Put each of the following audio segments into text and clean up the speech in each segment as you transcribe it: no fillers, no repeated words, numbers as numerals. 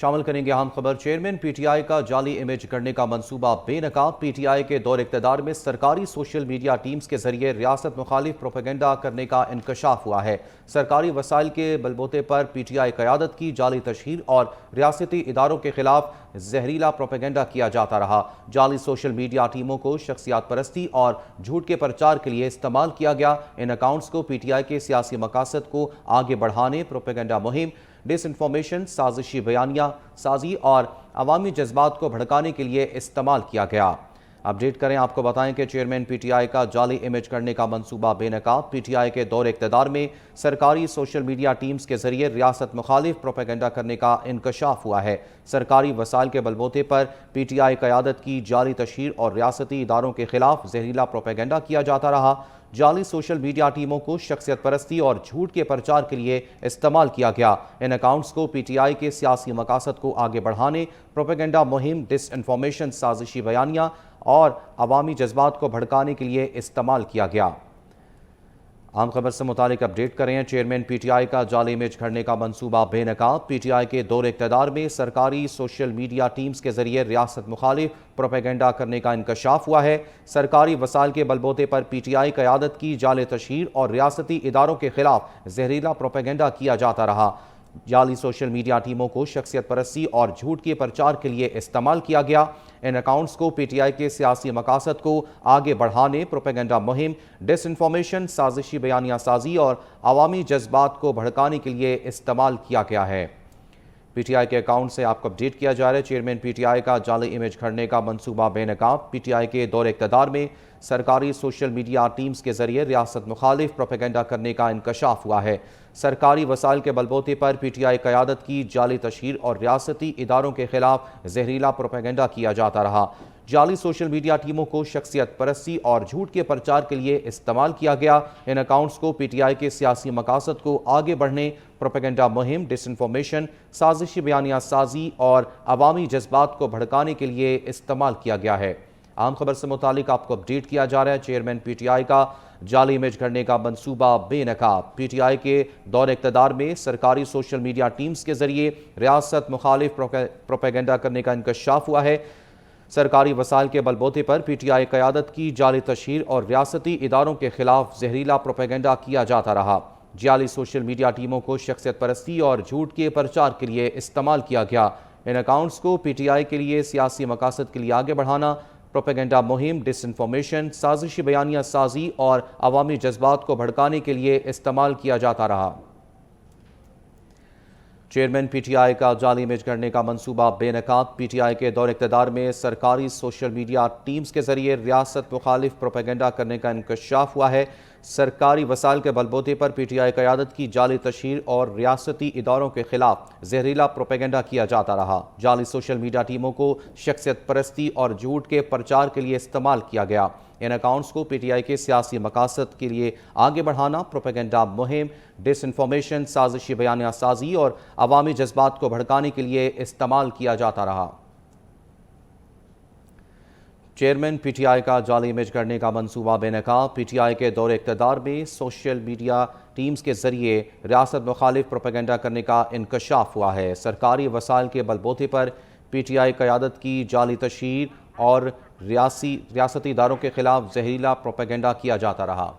شامل کریں گے اہم خبر۔ چیئرمین پی ٹی آئی کا جعلی امیج کرنے کا منصوبہ بے نقاب۔ پی ٹی آئی کے دور اقتدار میں سرکاری سوشل میڈیا ٹیمز کے ذریعے ریاست مخالف پروپیگنڈا کرنے کا انکشاف ہوا ہے۔ سرکاری وسائل کے بلبوتے پر پی ٹی آئی قیادت کی جعلی تشہیر اور ریاستی اداروں کے خلاف زہریلا پروپیگنڈا کیا جاتا رہا۔ جعلی سوشل میڈیا ٹیموں کو شخصیات پرستی اور جھوٹ کے پرچار کے لیے استعمال کیا گیا۔ ان اکاؤنٹس کو پی ٹی آئی کے سیاسی مقاصد کو آگے بڑھانے، پروپیگنڈا مہم، ڈس انفارمیشن، سازشی بیانیہ سازی اور عوامی جذبات کو بھڑکانے کے لیے استعمال کیا گیا۔ اپڈیٹ کریں، آپ کو بتائیں کہ چیئرمین پی ٹی آئی کا جعلی امیج کرنے کا منصوبہ بے نقاب۔ پی ٹی آئی کے دور اقتدار میں سرکاری سوشل میڈیا ٹیمز کے ذریعے ریاست مخالف پروپیگنڈا کرنے کا انکشاف ہوا ہے۔ سرکاری وسائل کے بلبوتے پر پی ٹی آئی قیادت کی جعلی تشہیر اور ریاستی اداروں کے خلاف زہریلا پروپیگنڈا کیا جاتا رہا۔ جعلی سوشل میڈیا ٹیموں کو شخصیت پرستی اور جھوٹ کے پرچار کے لیے استعمال کیا گیا۔ ان اکاؤنٹس کو پی ٹی آئی کے سیاسی مقاصد کو آگے بڑھانے، پروپیگنڈا مہم، ڈس انفارمیشن، سازشی بیانیہ اور عوامی جذبات کو بھڑکانے کے لیے استعمال کیا گیا۔ عام خبر سے متعلق اپڈیٹ کریں۔ چیئرمین پی ٹی آئی کا جعلی امیج کرنے کا منصوبہ بے نقاب۔ پی ٹی آئی کے دور اقتدار میں سرکاری سوشل میڈیا ٹیمز کے ذریعے ریاست مخالف پروپیگنڈا کرنے کا انکشاف ہوا ہے۔ سرکاری وسائل کے بلبوتے پر پی ٹی آئی قیادت کی جعلی تشہیر اور ریاستی اداروں کے خلاف زہریلا پروپیگنڈا کیا جاتا رہا۔ جعلی سوشل میڈیا ٹیموں کو شخصیت پرستی اور جھوٹ کے پرچار کے لیے استعمال کیا گیا۔ ان اکاؤنٹس کو پی ٹی آئی کے سیاسی مقاصد کو آگے بڑھانے، پروپیگنڈا مہم، ڈس انفارمیشن، سازشی بیانیہ سازی اور عوامی جذبات کو بھڑکانے کے لیے استعمال کیا گیا ہے۔ پی ٹی آئی کے اکاؤنٹ سے آپ کو اپڈیٹ کیا جا رہا ہے۔ چیئرمین پی ٹی آئی کا جعلی امیج کھڑنے کا منصوبہ بے نقاب۔ پی ٹی آئی کے دور اقتدار میں سرکاری سوشل میڈیا ٹیمز کے ذریعے ریاست مخالف پروپیگنڈا کرنے کا انکشاف ہوا ہے۔ سرکاری وسائل کے بلبوتے پر پی ٹی آئی قیادت کی جعلی تشہیر اور ریاستی اداروں کے خلاف زہریلا پروپیگنڈا کیا جاتا رہا۔ جعلی سوشل میڈیا ٹیموں کو شخصیت پرستی اور جھوٹ کے پرچار کے لیے استعمال کیا گیا۔ ان اکاؤنٹس کو پی ٹی آئی کے سیاسی مقاصد کو آگے بڑھنے، پروپیگنڈا مہم، ڈس انفارمیشن، سازشی بیانیہ سازی اور عوامی جذبات کو بھڑکانے کے لیے استعمال کیا گیا ہے۔ عام خبر سے متعلق آپ کو اپڈیٹ کیا جا رہا ہے۔ چیئرمین پی ٹی آئی کا جعلی امیج کرنے کا منصوبہ بے نقاب۔ پی ٹی آئی کے دور اقتدار میں سرکاری سوشل میڈیا ٹیمز کے ذریعے ریاست مخالف پروپیگنڈا کرنے کا انکشاف ہوا ہے۔ سرکاری وسائل کے بلبوتے پر پی ٹی آئی قیادت کی جعلی تشہیر اور ریاستی اداروں کے خلاف زہریلا پروپیگنڈا کیا جاتا رہا۔ جعلی سوشل میڈیا ٹیموں کو شخصیت پرستی اور جھوٹ کے پرچار کے لیے استعمال کیا گیا۔ ان اکاؤنٹس کو پی ٹی آئی کے لیے سیاسی مقاصد کے لیے آگے بڑھانا، پروپیگنڈا مہم، ڈس انفارمیشن، سازشی بیانیہ سازی اور عوامی جذبات کو بھڑکانے کے لیے استعمال کیا جاتا رہا۔ چیئرمین پی ٹی آئی کا جعلی امیج کرنے کا منصوبہ بے نقاب۔ پی ٹی آئی کے دور اقتدار میں سرکاری سوشل میڈیا ٹیمز کے ذریعے ریاست مخالف پروپیگنڈا کرنے کا انکشاف ہوا ہے۔ سرکاری وسائل کے بلبوتے پر پی ٹی آئی قیادت کی جعلی تشہیر اور ریاستی اداروں کے خلاف زہریلا پروپیگنڈا کیا جاتا رہا۔ جعلی سوشل میڈیا ٹیموں کو شخصیت پرستی اور جھوٹ کے پرچار کے لیے استعمال کیا گیا۔ ان اکاؤنٹس کو پی ٹی آئی کے سیاسی مقاصد کے لیے آگے بڑھانا، پروپیگنڈا مہم، ڈس انفارمیشن، سازشی بیانیہ سازی اور عوامی جذبات کو بھڑکانے کے لیے استعمال کیا جاتا رہا۔ چیئرمین پی ٹی آئی کا جعلی امیج کرنے کا منصوبہ بے نقاب۔ پی ٹی آئی کے دور اقتدار میں سوشل میڈیا ٹیمز کے ذریعے ریاست مخالف پروپیگنڈا کرنے کا انکشاف ہوا ہے۔ سرکاری وسائل کے بلبوتے پر پی ٹی آئی قیادت کی جعلی تشہیر اور ریاستی اداروں کے خلاف زہریلا پروپیگنڈا کیا جاتا رہا۔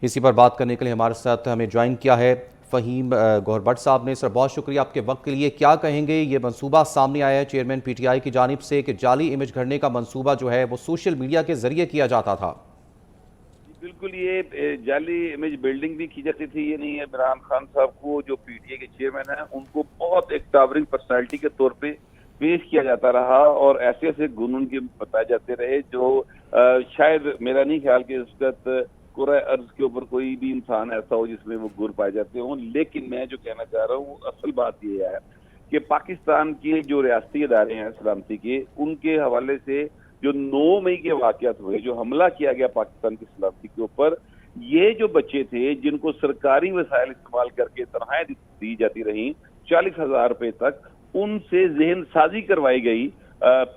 اسی پر بات کرنے کے لیے ہمارے ساتھ ہمیں جوائن کیا ہے فہیم گوہر بٹ صاحب نے۔ سر، بہت شکریہ آپ کے وقت کے لیے۔ کیا کہیں گے، یہ منصوبہ سامنے آیا ہے چیئرمین پی ٹی آئی کی جانب سے کہ جعلی امیج گھڑنے کا منصوبہ جو ہے وہ سوشل میڈیا کے ذریعے کیا جاتا تھا؟ بالکل، یہ جعلی امیج بلڈنگ بھی کی جاتی تھی۔ یہ نہیں ہے، عمران خان صاحب کو جو پی ٹی آئی کے چیئرمین ہیں ان کو بہت ایک ٹاورنگ پرسنالٹی کے طور پہ پیش کیا جاتا رہا اور ایسے ایسے گن ان کے بتائے جاتے رہے جو شاید میرا نہیں خیال کہ اس وقت کرۂ ارض کے اوپر کوئی بھی انسان ایسا ہو جس میں وہ گر پائے جاتے ہوں۔ لیکن میں جو کہنا چاہ رہا ہوں، اصل بات یہ ہے کہ پاکستان کے جو ریاستی ادارے ہیں سلامتی کے، ان کے حوالے سے جو 9 مئی کے واقعات ہوئے، جو حملہ کیا گیا پاکستان کی سلامتی کے اوپر، یہ جو بچے تھے جن کو سرکاری وسائل استعمال کر کے تنخواہیں دی جاتی رہیں 40,000 روپے تک، ان سے ذہن سازی کروائی گئی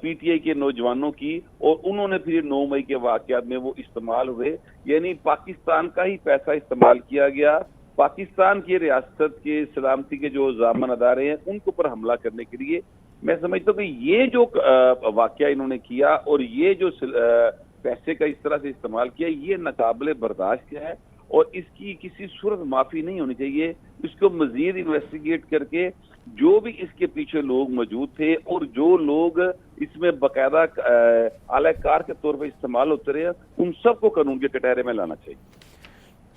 پی ٹی آئی کے نوجوانوں کی، اور انہوں نے پھر 9 مئی کے واقعات میں وہ استعمال ہوئے، یعنی پاکستان کا ہی پیسہ استعمال کیا گیا پاکستان کی ریاست کے سلامتی کے جو ضامن ادارے ہیں ان کے اوپر حملہ کرنے کے لیے میں سمجھتا ہوں کہ یہ جو واقعہ انہوں نے کیا اور یہ جو پیسے کا اس طرح سے استعمال کیا یہ ناقابل برداشت ہے اور اس کی کسی صورت معافی نہیں ہونی چاہیے. اس کو مزید انویسٹیگیٹ کر کے جو بھی اس کے پیچھے لوگ موجود تھے اور جو لوگ اس میں باقاعدہ اعلی کار کے طور پر استعمال ہوتے رہے ان سب کو قانون کے کٹہرے میں لانا چاہیے.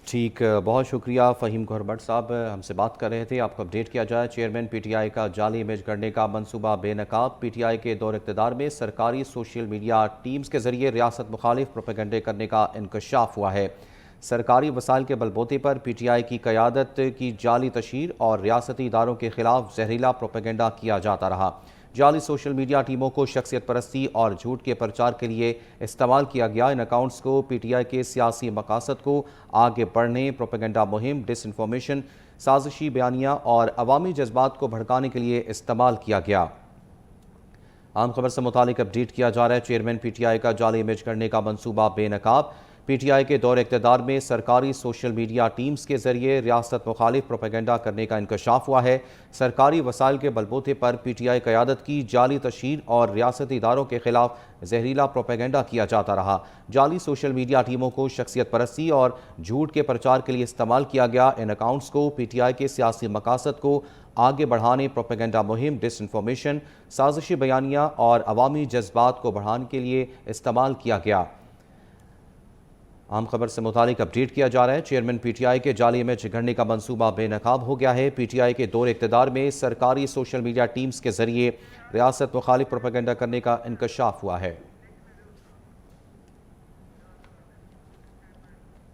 ٹھیک، بہت شکریہ فہیم گوہر بٹ صاحب، ہم سے بات کر رہے تھے. آپ کو اپڈیٹ کیا جائے، چیئرمین پی ٹی آئی کا جعلی امیج گڑھنے کا منصوبہ بے نقاب. پی ٹی آئی کے دور اقتدار میں سرکاری سوشل میڈیا ٹیمز کے ذریعے ریاست مخالف پروپیگنڈے کرنے کا انکشاف ہوا ہے. سرکاری وسائل کے بلبوتے پر پی ٹی آئی کی قیادت کی جعلی تشہیر اور ریاستی اداروں کے خلاف زہریلا پروپیگنڈا کیا جاتا رہا. جعلی سوشل میڈیا ٹیموں کو شخصیت پرستی اور جھوٹ کے پرچار کے لیے استعمال کیا گیا. ان اکاؤنٹس کو پی ٹی آئی کے سیاسی مقاصد کو آگے بڑھنے، پروپیگنڈا مہم، ڈس انفارمیشن، سازشی بیانیہ اور عوامی جذبات کو بھڑکانے کے لیے استعمال کیا گیا. عام خبر سے متعلق اپڈیٹ کیا جا رہا ہے. چیئرمین پی ٹی آئی کا جعلی امیج گڑھنے کا منصوبہ بے نقاب. پی ٹی آئی کے دور اقتدار میں سرکاری سوشل میڈیا ٹیمز کے ذریعے ریاست مخالف پروپیگنڈا کرنے کا انکشاف ہوا ہے. سرکاری وسائل کے بلبوتے پر پی ٹی آئی قیادت کی جعلی تشہیر اور ریاستی اداروں کے خلاف زہریلا پروپیگنڈا کیا جاتا رہا. جعلی سوشل میڈیا ٹیموں کو شخصیت پرستی اور جھوٹ کے پرچار کے لیے استعمال کیا گیا. ان اکاؤنٹس کو پی ٹی آئی کے سیاسی مقاصد کو آگے بڑھانے، پروپیگنڈا مہم، ڈس انفارمیشن، سازشی بیانیہ اور عوامی جذبات کو بڑھانے کے لیے استعمال کیا گیا. عام خبر سے متعلق اپڈیٹ کیا جا رہا ہے. چیئرمین پی ٹی آئی کے جعلی امیج گڑھنے کا منصوبہ بے نقاب ہو گیا ہے. پی ٹی آئی کے دور اقتدار میں سرکاری سوشل میڈیا ٹیمز کے ذریعے ریاست مخالف پروپیگنڈا کرنے کا انکشاف ہوا ہے.